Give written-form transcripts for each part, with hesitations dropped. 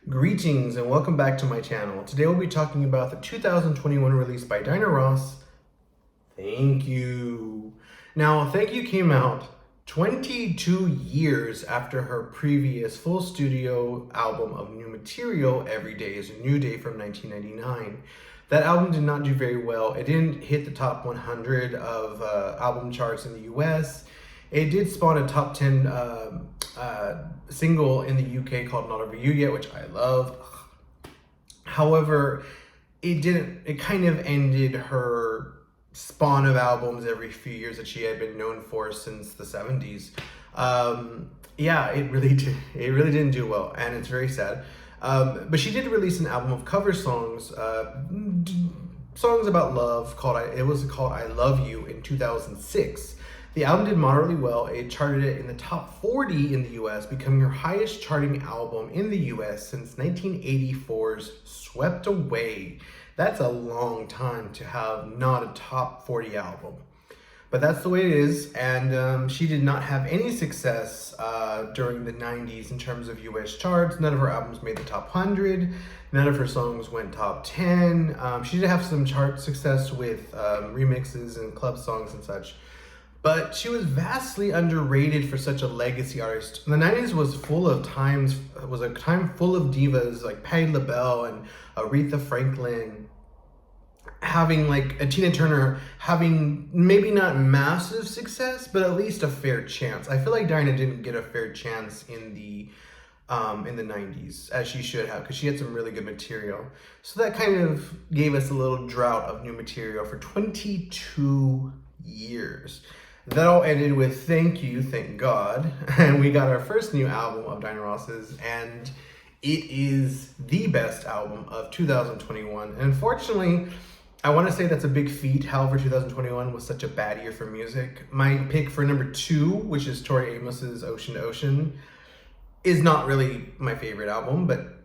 Greetings and welcome back to my channel. Today we'll be talking about the 2021 release by Diana Ross, Thank You. Now, Thank You came out 22 years after her previous full studio album of new material, Every Day is a New Day from 1999. That album did not do very well. It didn't hit the top 100 of album charts in the US. It did spawn a top 10 single in the UK called Not Over You Yet, which I love. However, it kind of ended her spawn of albums every few years that she had been known for since the 70s. Yeah, it really didn't do well, and it's very sad. But she did release an album of cover songs, songs about love, called I Love You in 2006. The album did moderately well. It charted it in the top 40 in the US, becoming her highest charting album in the US since 1984's Swept Away. That's a long time to have not a top 40 album. But that's the way it is, and she did not have any success during the 90s in terms of US charts. None of her albums made the top 100. None of her songs went top 10. She did have some chart success with remixes and club songs and such. But she was vastly underrated for such a legacy artist. The 90s was a time full of divas like Patti LaBelle and Aretha Franklin, having like a Tina Turner having maybe not massive success, but at least a fair chance. I feel like Diana didn't get a fair chance in the 90s, as she should have, because she had some really good material. So that kind of gave us a little drought of new material for 22 years. That all ended with Thank You, Thank God, and we got our first new album of Diana Ross's, and it is the best album of 2021. And unfortunately, I want to say that's a big feat. However, 2021 was such a bad year for music. My pick for number 2, which is Tori Amos's Ocean to Ocean, is not really my favorite album, but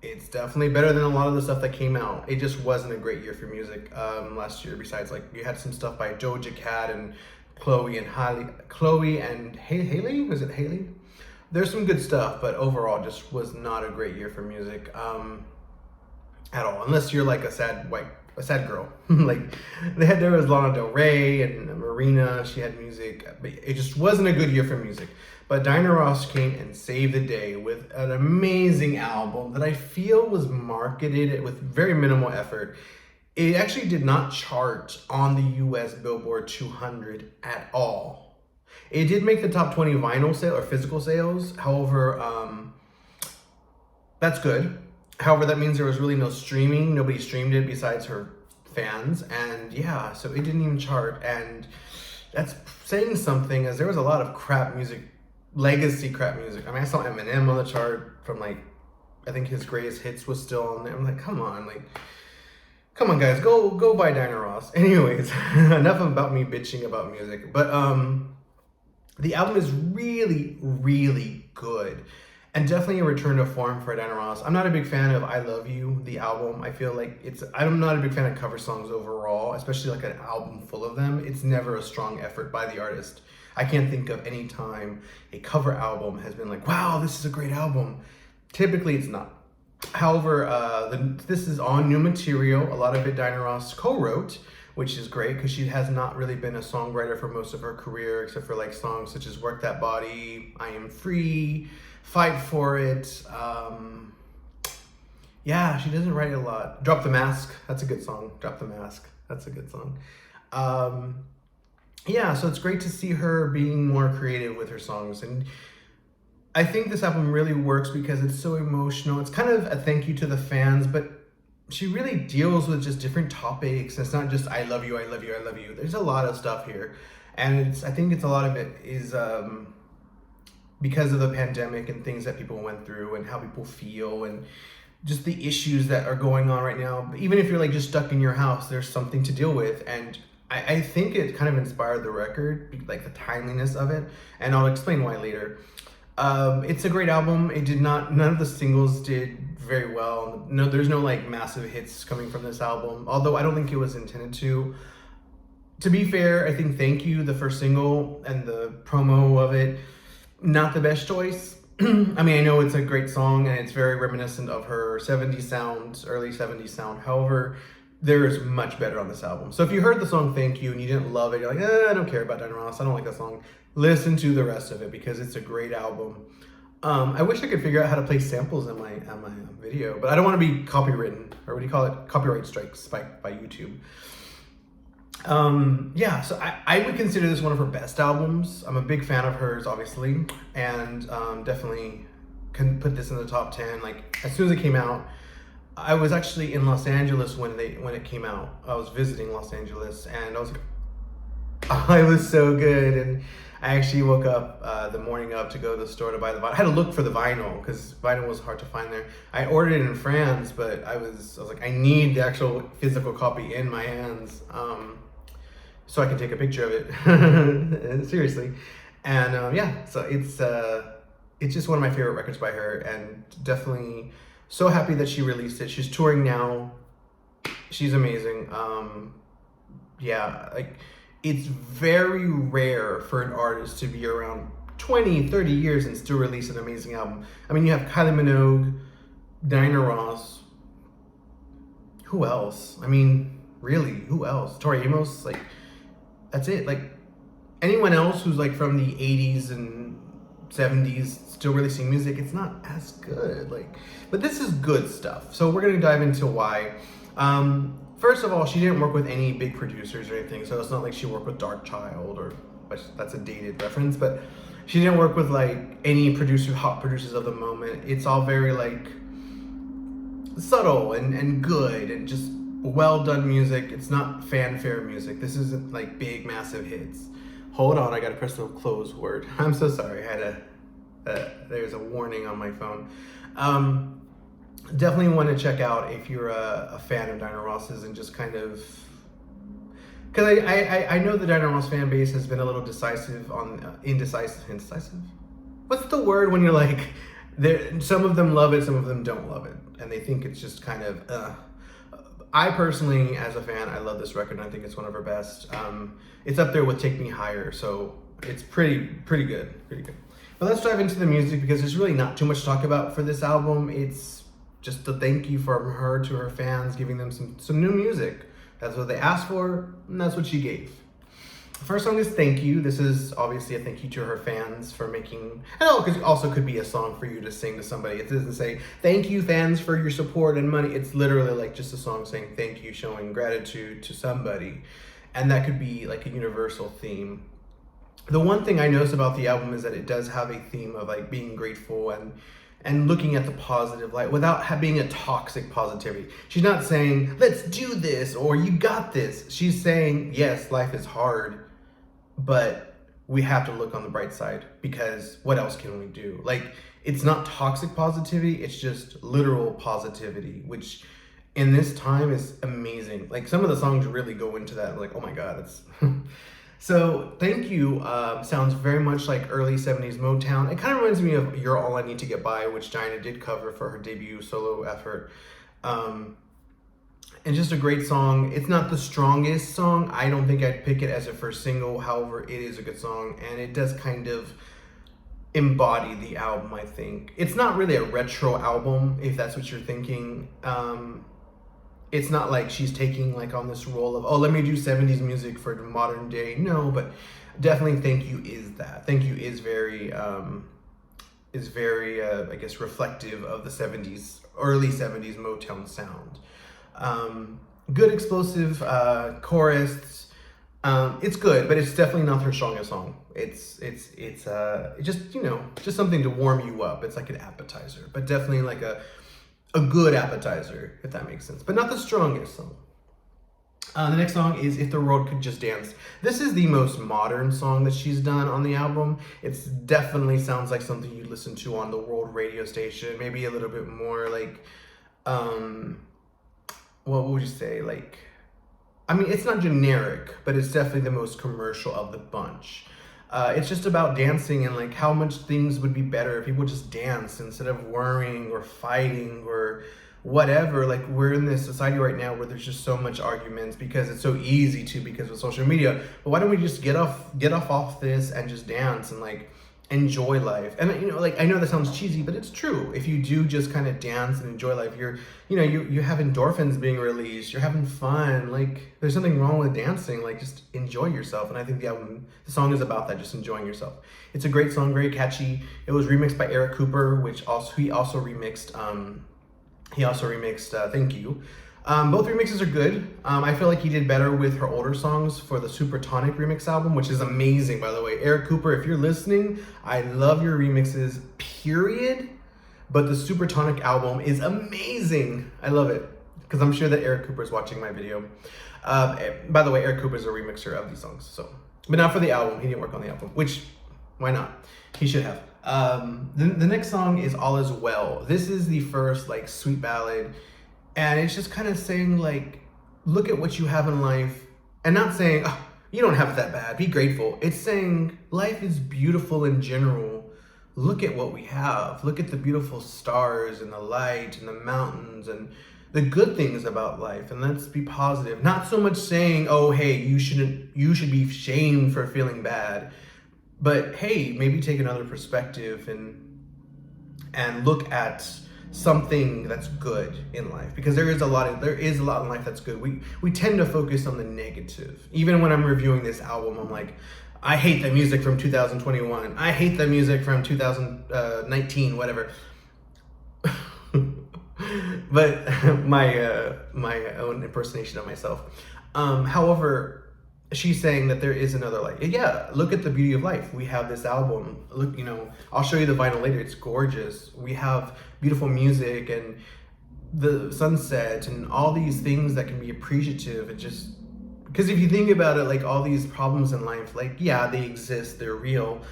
it's definitely better than a lot of the stuff that came out. It just wasn't a great year for music last year. Besides, like, you had some stuff by Doja Cat and Chloe and Haley? Was it Haley? There's some good stuff, but overall just was not a great year for music at all. Unless you're like a sad girl. Like there was Lana Del Rey and Marina. She had music, but it just wasn't a good year for music. But Diana Ross came and saved the day with an amazing album that I feel was marketed with very minimal effort. It actually did not chart on the US Billboard 200 at all. It did make the top 20 vinyl sale or physical sales. However, that's good. However, that means there was really no streaming. Nobody streamed it besides her fans. And yeah, so it didn't even chart. And that's saying something, as there was a lot of crap music, legacy crap music. I mean, I saw Eminem on the chart from like, I think his greatest hits was still on there. I'm like, come on, guys, go buy Diana Ross. Anyways, enough about me bitching about music. But the album is really, really good, and definitely a return to form for Diana Ross. I'm not a big fan of I Love You, the album. I feel like I'm not a big fan of cover songs overall, especially like an album full of them. It's never a strong effort by the artist. I can't think of any time a cover album has been like, wow, this is a great album. Typically, it's not. However, this is on new material. A lot of it Diana Ross co-wrote, which is great because she has not really been a songwriter for most of her career, except for like songs such as Work That Body, I Am Free, Fight For It. Yeah, she doesn't write a lot. Drop the Mask, that's a good song. Drop the Mask, that's a good song. Yeah, so it's great to see her being more creative with her songs. And I think this album really works because it's so emotional. It's kind of a thank you to the fans, but she really deals with just different topics. It's not just I love you, I love you, I love you. There's a lot of stuff here. And I think a lot of it is because of the pandemic and things that people went through and how people feel and just the issues that are going on right now. Even if you're like just stuck in your house, there's something to deal with. And I think it kind of inspired the record, like the timeliness of it. And I'll explain why later. It's a great album. None of the singles did very well. No, there's no like massive hits coming from this album, although I don't think it was intended to. To be fair, I think Thank You, the first single and the promo of it, not the best choice. I mean, I know it's a great song and it's very reminiscent of her 70s sound, early 70s sound. However, there's much better on this album. So if you heard the song Thank You and you didn't love it, you're like, I don't care about Diana Ross, I don't like that song. Listen to the rest of it because it's a great album. I wish I could figure out how to play samples in my video, but I don't want to be copywritten, or what do you call it? Copyright strikes by YouTube. Yeah, so I would consider this one of her best albums. I'm a big fan of hers, obviously, and definitely can put this in the top 10. Like, as soon as it came out, I was actually in Los Angeles when it came out. I was visiting Los Angeles, and I was like, oh, it was so good. And I actually woke up the morning of to go to the store to buy the vinyl. I had to look for the vinyl because vinyl was hard to find there. I ordered it in France, but I was like, I need the actual physical copy in my hands, so I can take a picture of it. Seriously. And yeah, so it's just one of my favorite records by her, and definitely so happy that she released it. She's touring now. She's amazing. Yeah, like, it's very rare for an artist to be around 20, 30 years and still release an amazing album. I mean, you have Kylie Minogue, Diana Ross. Who else? I mean, really, who else? Tori Amos, like, that's it. Like, anyone else who's like from the 80s and 70s still releasing music, it's not as good. Like, but this is good stuff. So we're gonna dive into why. First of all, she didn't work with any big producers or anything, so it's not like she worked with Dark Child, or that's a dated reference, but she didn't work with like any hot producers of the moment. It's all very like subtle and good and just well done music. It's not fanfare music. This isn't like big massive hits. Hold on, I gotta press the close word. I'm so sorry. I had there's a warning on my phone. Definitely want to check out if you're a fan of Diana Ross's, and just kind of, because I know the Diana Ross fan base has been a little indecisive. What's the word when you're like, some of them love it, some of them don't love it, and they think it's just kind of. I personally, as a fan, I love this record, and I think it's one of her best. It's up there with Take Me Higher, so it's pretty good. But let's dive into the music, because there's really not too much to talk about for this album. It's just a thank you from her to her fans, giving them some new music. That's what they asked for, and that's what she gave. The first song is Thank You. This is obviously a thank you to her fans for making, and it also could be a song for you to sing to somebody. It doesn't say, thank you fans for your support and money. It's literally like just a song saying thank you, showing gratitude to somebody. And that could be like a universal theme. The one thing I notice about the album is that it does have a theme of like being grateful and looking at the positive light without being a toxic positivity. She's not saying, let's do this, or you got this. She's saying, yes, life is hard, but we have to look on the bright side, because what else can we do? Like, it's not toxic positivity, it's just literal positivity, which in this time is amazing. Like, some of the songs really go into that. Like, oh my God, that's... So, Thank You sounds very much like early 70s Motown. It kind of reminds me of You're All I Need to Get By, which Diana did cover for her debut solo effort. And just a great song. It's not the strongest song. I don't think I'd pick it as a first single. However, it is a good song, and it does kind of embody the album, I think. It's not really a retro album, if that's what you're thinking. It's not like she's taking like on this role of, oh, let me do 70s music for the modern day. No, but definitely Thank You is that. Thank You is very, I guess, reflective of the 70s, early 70s Motown sound. Good explosive chorus. It's good, but it's definitely not her strongest song. It's just, just something to warm you up. It's like an appetizer, but definitely like a good appetizer, if that makes sense, but not the strongest song. The next song is If the World Could Just Dance. This is the most modern song that she's done on the album. It's definitely sounds like something you'd listen to on the world radio station, maybe a little bit more like, what would you say? Like, I mean, it's not generic, but it's definitely the most commercial of the bunch. It's just about dancing and like how much things would be better if people just dance instead of worrying or fighting or whatever. Like, we're in this society right now where there's just so much arguments because it's so easy to, because of social media. But why don't we just get off this and just dance? And like, enjoy life. And like, I know that sounds cheesy, but it's true. If you do just kind of dance and enjoy life, you have endorphins being released, you're having fun. Like, there's nothing wrong with dancing. Like, just enjoy yourself. And I think the song is about that, just enjoying yourself. It's a great song, very catchy. It was remixed by Eric Cooper, which he also remixed Thank You. Both remixes are good. I feel like he did better with her older songs for the Supertonic remix album, which is amazing, by the way. Eric Cooper, if you're listening, I love your remixes, period. But the Supertonic album is amazing. I love it, because I'm sure that Eric Cooper is watching my video. By the way, Eric Cooper is a remixer of these songs, but not for the album. He didn't work on the album, which, why not? He should have. The next song is All Is Well. This is the first, like, sweet ballad. And it's just kind of saying, like, look at what you have in life, and not saying, oh, you don't have it that bad, be grateful. It's saying life is beautiful in general. Look at what we have. Look at the beautiful stars and the light and the mountains and the good things about life, and let's be positive. Not so much saying, oh, hey, you should be shamed for feeling bad, but hey, maybe take another perspective and look at something that's good in life, because there is a lot in life that's good. We tend to focus on the negative. Even when I'm reviewing this album, I'm like, I hate the music from 2021. I hate the music from 2019, whatever. But my own impersonation of myself. However, she's saying that there is another light. Yeah, look at the beauty of life. We have this album. Look, I'll show you the vinyl later. It's gorgeous. We have beautiful music and the sunset and all these things that can be appreciative. And just because if you think about it, like, all these problems in life, like, yeah, they exist, they're real.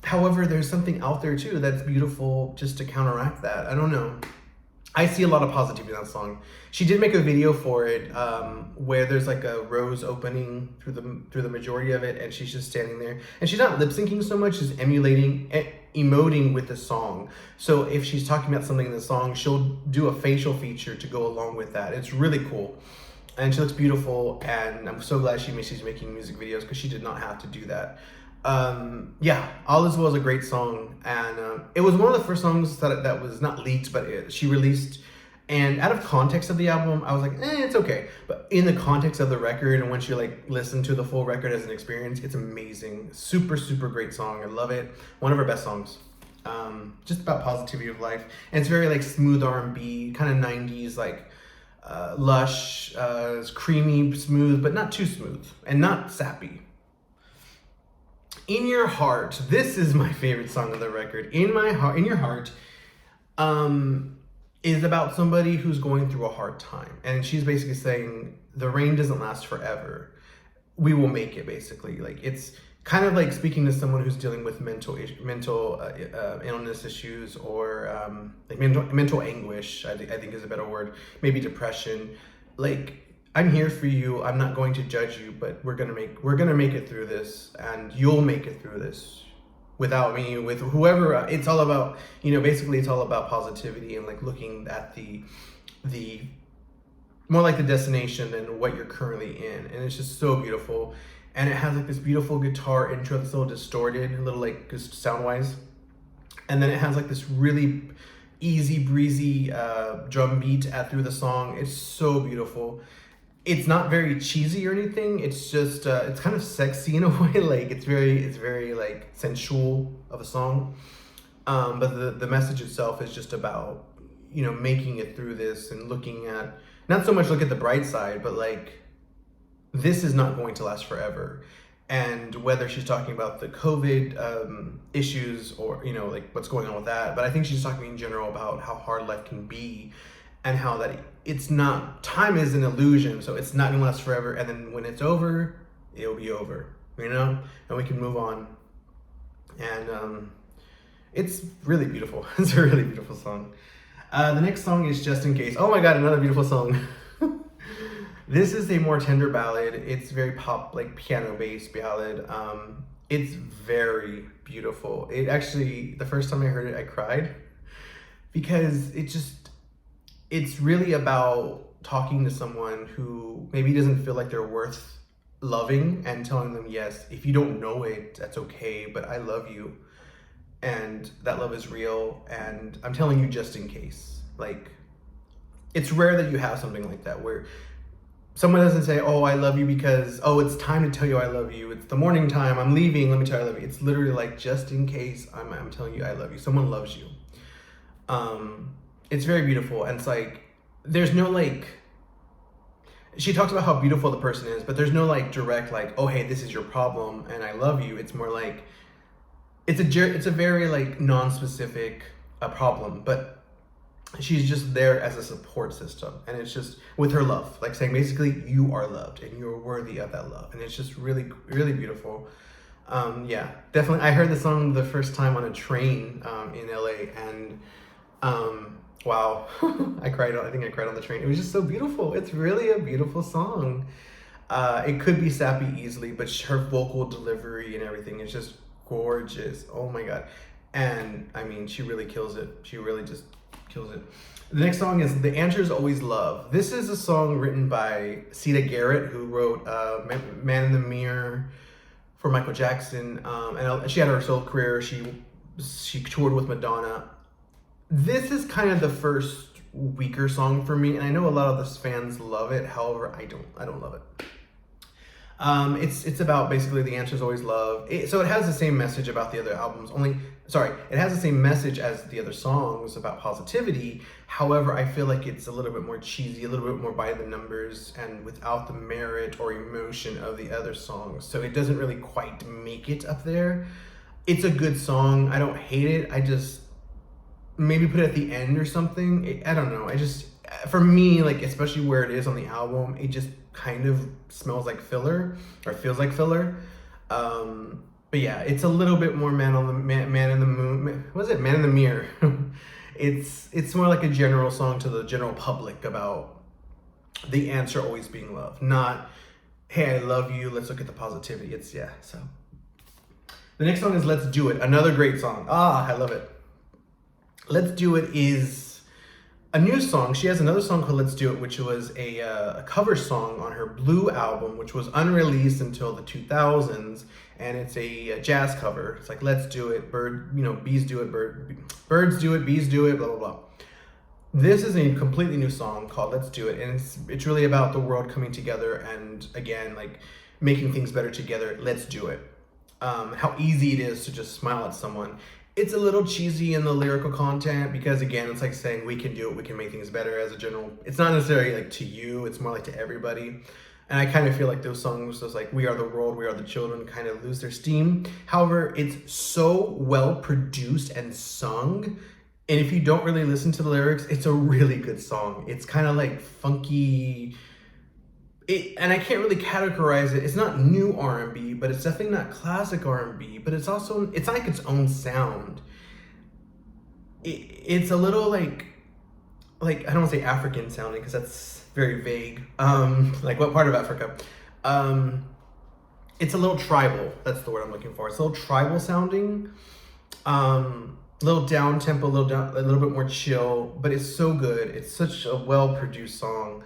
However, there's something out there too that's beautiful just to counteract that. I don't know. I see a lot of positivity in that song. She did make a video for it, where there's like a rose opening through the majority of it, and she's just standing there, and she's not lip syncing so much, she's emoting with the song. So if she's talking about something in the song, she'll do a facial feature to go along with that. It's really cool, and she looks beautiful, and I'm so glad she's making music videos, because she did not have to do that. Yeah, All Is Well is a great song, and it was one of the first songs that was not leaked, but she released. And out of context of the album, I was like, it's okay. But in the context of the record, and once you like listen to the full record as an experience, it's amazing. Super, super great song. I love it. One of her best songs. Just about positivity of life, and it's very like smooth R&B, kind of 90s, like lush, it's creamy, smooth, but not too smooth, and not sappy. In Your Heart. This is my favorite song of the record. In Your Heart is about somebody who's going through a hard time. And she's basically saying the rain doesn't last forever. We will make it, basically. Like, it's kind of like speaking to someone who's dealing with mental illness issues, or like mental anguish, I think is a better word. Maybe depression. Like, I'm here for you. I'm not going to judge you, but we're gonna make it through this, and you'll make it through this without me, with whoever. It's all about, basically it's all about positivity and like looking at the more like the destination than what you're currently in. And it's just so beautiful. And it has like this beautiful guitar intro that's a little distorted, a little like just sound wise. And then it has like this really easy breezy drum beat through the song. It's so beautiful. It's not very cheesy or anything. It's just it's kind of sexy in a way. Like, it's very like sensual of a song. But the message itself is just about, making it through this and looking at, not so much look at the bright side, but like, this is not going to last forever. And whether she's talking about the COVID issues, or like what's going on with that, but I think she's talking in general about how hard life can be, and how that it's not, time is an illusion, so it's not gonna last forever, and then when it's over, it'll be over, and we can move on. And it's really beautiful. It's a really beautiful song. The next song is Just In Case. Oh my god, another beautiful song. This is a more tender ballad. It's very pop, like piano-based ballad. It's very beautiful. It actually, the first time I heard it, I cried, because it's really about talking to someone who maybe doesn't feel like they're worth loving, and telling them, yes, if you don't know it, that's okay, but I love you. and that love is real, and I'm telling you just in case. Like, it's rare that you have something like that where someone doesn't say, oh, I love you because, oh, it's time to tell you I love you. It's the morning time. I'm leaving. Let me tell you I love you. It's literally like, just in case, I'm telling you I love you. Someone loves you. It's very beautiful. And it's like, there's no like, she talks about how beautiful the person is, but there's no like direct like, oh, hey, this is your problem and I love you. It's more like, it's a very like non-specific problem, but she's just there as a support system, and it's just with her love, like saying basically you are loved and you're worthy of that love, and it's just really, really beautiful. Yeah, definitely. I heard the song the first time on a train in LA, and wow, I cried. I think I cried on the train. It was just so beautiful. It's really a beautiful song. It could be sappy easily, but her vocal delivery and everything is just gorgeous. Oh my god. And I mean, she really kills it. She really just kills it. The next song is The Answer Is Always Love. This is a song written by Sita Garrett, who wrote Man in the Mirror for Michael Jackson. And she had her solo career. She toured with Madonna. This is kind of the first weaker song for me, and I know a lot of the fans love it. However, I don't love it. It's about basically the answer is always love. So it has the same message about the other albums. It has the same message as the other songs about positivity. However, I feel like it's a little bit more cheesy, a little bit more by the numbers, and without the merit or emotion of the other songs. So it doesn't really quite make it up there. It's a good song. I don't hate it. I just maybe put it at the end or something. I don't know. For me, like, especially where it is on the album, it just kind of smells like filler or feels like filler. But yeah, it's a little bit more man in the moon. What is it? Man in the Mirror. It's more like a general song to the general public about the answer always being love, not hey, I love you. Let's look at the positivity. So the next song is Let's Do It. Another great song. I love it. Let's Do It is a new song. She has another song called Let's Do It, which was a cover song on her Blue album, which was unreleased until the 2000s, and it's a jazz cover. It's like, let's do it, bees do it, birds do it, bees do it, blah, blah, blah. This is a completely new song called Let's Do It, and it's really about the world coming together and, again, like, making things better together. Let's do it. How easy it is to just smile at someone. It's a little cheesy in the lyrical content because, again, it's like saying we can do it, we can make things better as a general. It's not necessarily like to you, it's more like to everybody. And I kind of feel like those songs, those like We Are the World, We Are the Children, kind of lose their steam. However, it's so well produced and sung. And if you don't really listen to the lyrics, it's a really good song. It's kind of like funky. And I can't really categorize it. It's not new R&B, but it's definitely not classic R&B, but it's like its own sound. It's a little like I don't want to say African sounding because that's very vague. Like what part of Africa? It's a little tribal. That's the word I'm looking for. It's a little tribal sounding. A little down tempo, a little bit more chill, but it's so good. It's such a well produced song.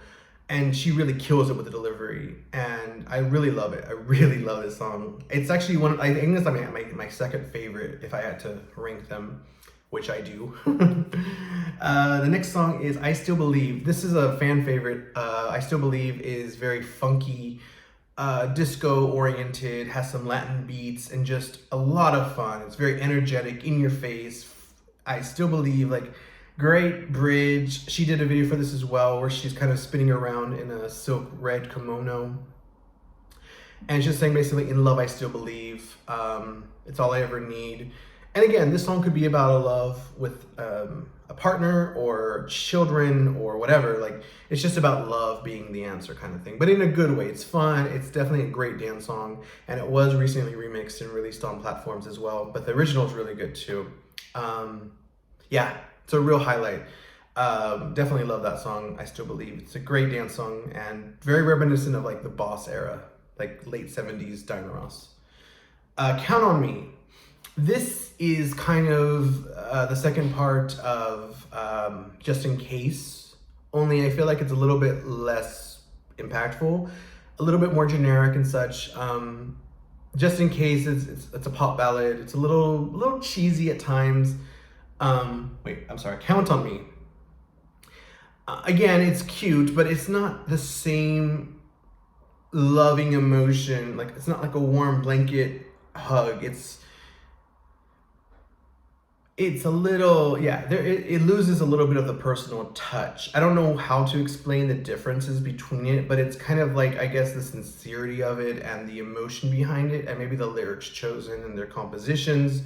And she really kills it with the delivery, and I really love it. I really love this song. It's actually I think it's my second favorite if I had to rank them, which I do. The next song is I Still Believe. This is a fan favorite. I Still Believe is very funky, disco oriented, has some Latin beats, and just a lot of fun. It's very energetic, in your face. I Still Believe, like, great bridge. She did a video for this as well where she's kind of spinning around in a silk red kimono. And she's saying basically, in love, I still believe. It's all I ever need. And again, this song could be about a love with a partner or children or whatever. Like, it's just about love being the answer kind of thing. But in a good way. It's fun. It's definitely a great dance song. And it was recently remixed and released on platforms as well. But the original is really good too. Yeah. It's a real highlight. Definitely love that song, I Still Believe. It's a great dance song and very reminiscent of like the Boss era, like late 70s Diana Ross. Count on Me. This is kind of the second part of Just in Case, only I feel like it's a little bit less impactful, a little bit more generic and such. Just in case, it's a pop ballad. It's a little cheesy at times. Wait, I'm sorry. Count on Me. Again, it's cute, but it's not the same loving emotion. Like, it's not like a warm blanket hug. It's a little, yeah, it loses a little bit of the personal touch. I don't know how to explain the differences between it, but it's kind of like, I guess, the sincerity of it and the emotion behind it, and maybe the lyrics chosen and their compositions.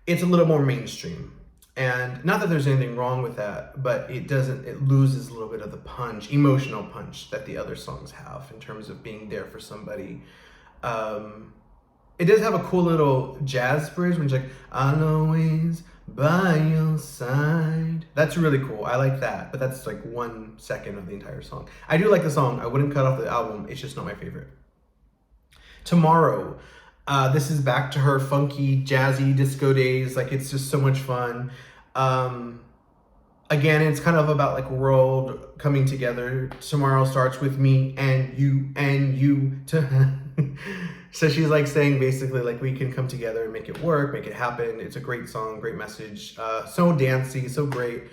It's a little more mainstream. And not that there's anything wrong with that, but it loses a little bit of the punch, emotional punch that the other songs have in terms of being there for somebody. It does have a cool little jazz bridge, which is like, I'll always by your side. That's really cool. I like that, but that's like 1 second of the entire song. I do like the song. I wouldn't cut off the album. It's just not my favorite. Tomorrow. This is back to her funky, jazzy disco days. Like, it's just so much fun. Again, it's kind of about like world coming together. Tomorrow starts with me and you to so she's like saying basically like we can come together and make it work, make it happen. It's a great song, great message. So dancey, so great.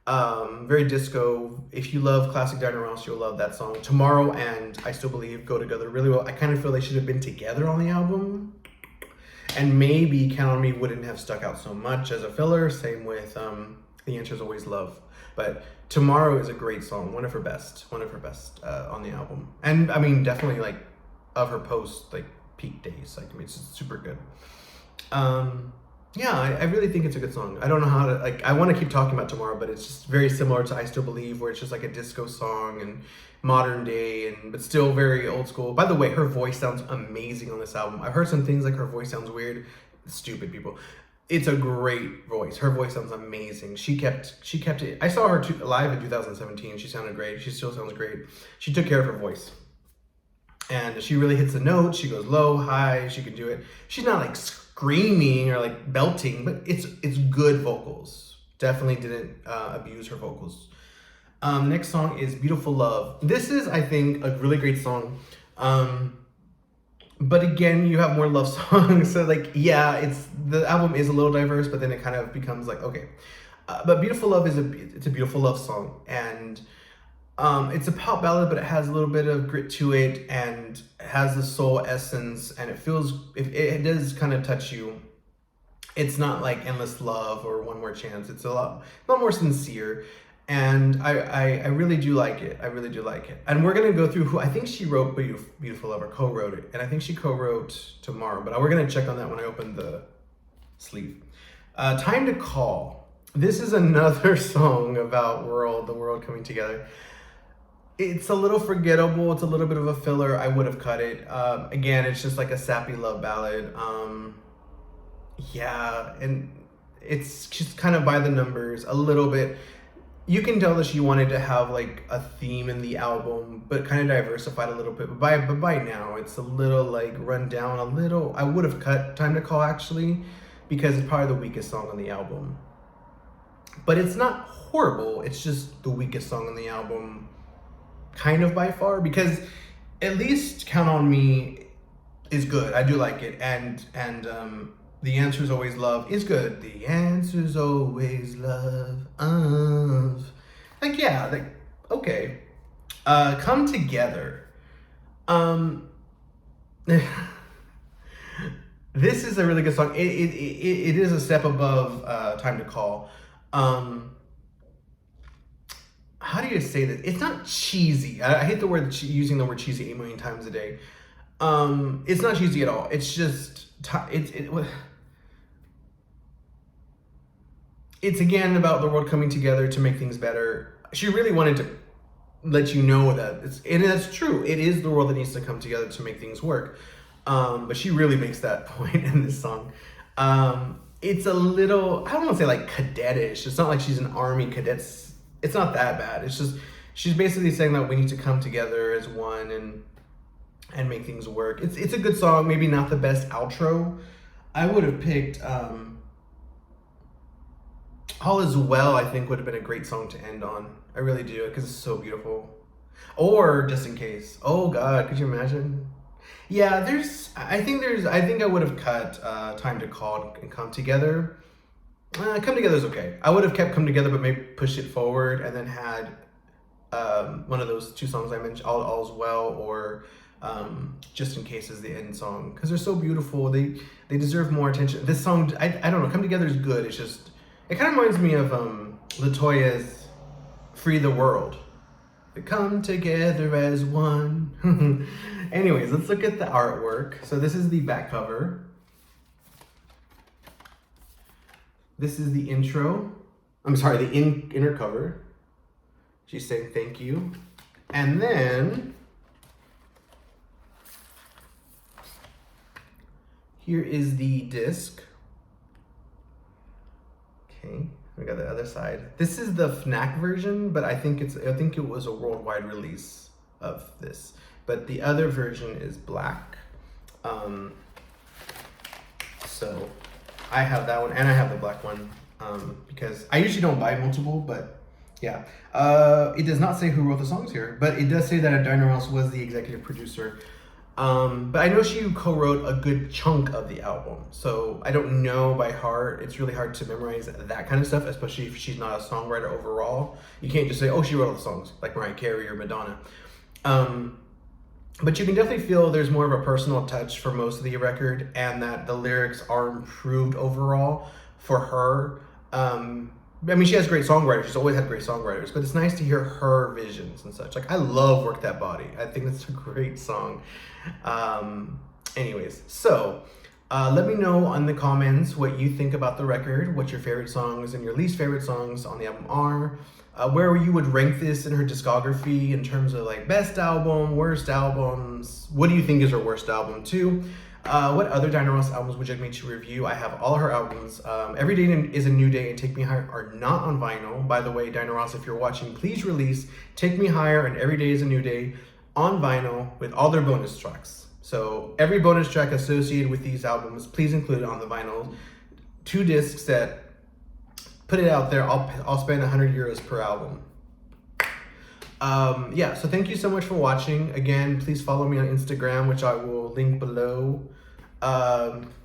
Very disco. If you love classic Diana Ross, you'll love that song. Tomorrow and I Still Believe go together really well. I kind of feel they should have been together on the album. And maybe Count on Me wouldn't have stuck out so much as a filler. Same with The Answer Is Always Love. But Tomorrow is a great song, one of her best on the album. And I mean, definitely like of her post like peak days. Like, I mean, it's just super good. Yeah, I really think it's a good song. I don't know how to, like, I want to keep talking about Tomorrow, but it's just very similar to I Still Believe, where it's just like a disco song and modern day, but still very old school. By the way, her voice sounds amazing on this album. I've heard some things like her voice sounds weird. Stupid people. It's a great voice. Her voice sounds amazing. She kept it. I saw her live in 2017. She sounded great. She still sounds great. She took care of her voice. And she really hits the notes. She goes low, high. She can do it. She's not like screaming or like belting, but it's good vocals. Definitely didn't abuse her vocals. Next song is Beautiful Love. This is, I think, a really great song. But again, you have more love songs. So like, yeah, the album is a little diverse, but then it kind of becomes like, okay. But Beautiful Love it's a beautiful love song. And it's a pop ballad, but it has a little bit of grit to it and has the soul essence, and it does kind of touch you. It's not like Endless Love or One More Chance. It's a lot more sincere, and I really do like it. I really do like it. And we're gonna go through who I think she wrote Beautiful Love or co-wrote it, and I think she co-wrote Tomorrow, but we're gonna check on that when I open the sleeve. Time to Call. This is another song about the world coming together. It's a little forgettable. It's a little bit of a filler. I would have cut it. Again, it's just like a sappy love ballad. Yeah, and it's just kind of by the numbers a little bit. You can tell that she wanted to have like a theme in the album, but kind of diversified a little bit. But by now, it's a little like run down a little. I would have cut Time to Call actually, because it's probably the weakest song on the album. But it's not horrible. It's just the weakest song on the album. Kind of by far, because at least Count on Me is good. I do like it, and The Answer Is Always Love is good. The answer's always love. Like, yeah, like, okay. Come Together. This is a really good song. It is a step above Time to Call. How do you say this? It's not cheesy. I hate using the word cheesy 8 million times a day. It's not cheesy at all. It's just it's again about the world coming together to make things better. She really wanted to let you know that and that's true. It is the world that needs to come together to make things work. But she really makes that point in this song. It's a little, I don't want to say like cadetish. It's not like she's an army cadet. It's not that bad. It's just she's basically saying that we need to come together as one and make things work. It's a good song. Maybe not the best outro. I would have picked All Is Well. I think would have been a great song to end on. I really do, because it's so beautiful. Or Just in Case. Oh God, could you imagine? Yeah, I think I would have cut Time to Call and Come Together. Come Together is okay. I would have kept Come Together, but maybe pushed it forward and then had one of those two songs I mentioned, All's Well, or Just in Case is the end song, because they're so beautiful. They deserve more attention. This song, I don't know, Come Together is good. It's just, it kind of reminds me of Latoya's Free the World. They come together as one. Anyways, let's look at the artwork. So this is the back cover. This is the intro. I'm sorry, the inner cover. She's saying thank you. And then here is the disc. Okay, we got the other side. This is the FNAC version, but I think it was a worldwide release of this. But the other version is black. So I have that one, and I have the black one, because I usually don't buy multiple, but yeah. It does not say who wrote the songs here, but it does say that Dinah Ross was the executive producer. But I know she co-wrote a good chunk of the album, so I don't know by heart. It's really hard to memorize that kind of stuff, especially if she's not a songwriter overall. You can't just say, oh, she wrote all the songs, like Mariah Carey or Madonna. But you can definitely feel there's more of a personal touch for most of the record, and that the lyrics are improved overall for her. I mean, she has great songwriters. She's always had great songwriters, but it's nice to hear her visions and such. Like, I love Work That Body. I think that's a great song. Anyways, so let me know in the comments what you think about the record, what your favorite songs and your least favorite songs on the album are, where you would rank this in her discography in terms of like best album, worst albums. What do you think is her worst album too? What other Dinah Ross albums would you like me to review? I have all her albums. Every Day is a New Day and Take Me Higher are not on vinyl. By the way, Dinah Ross, if you're watching, please release Take Me Higher and Every Day is a New Day on vinyl with all their bonus tracks. So every bonus track associated with these albums, please include it on the vinyl. 2 discs that, put it out there, I'll spend 100 euros per album. Yeah, so thank you so much for watching. Again, please follow me on Instagram, which I will link below.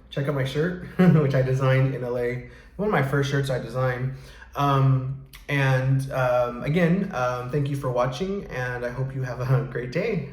Check out my shirt, which I designed in LA. One of my first shirts I designed. Again, thank you for watching, and I hope you have a great day.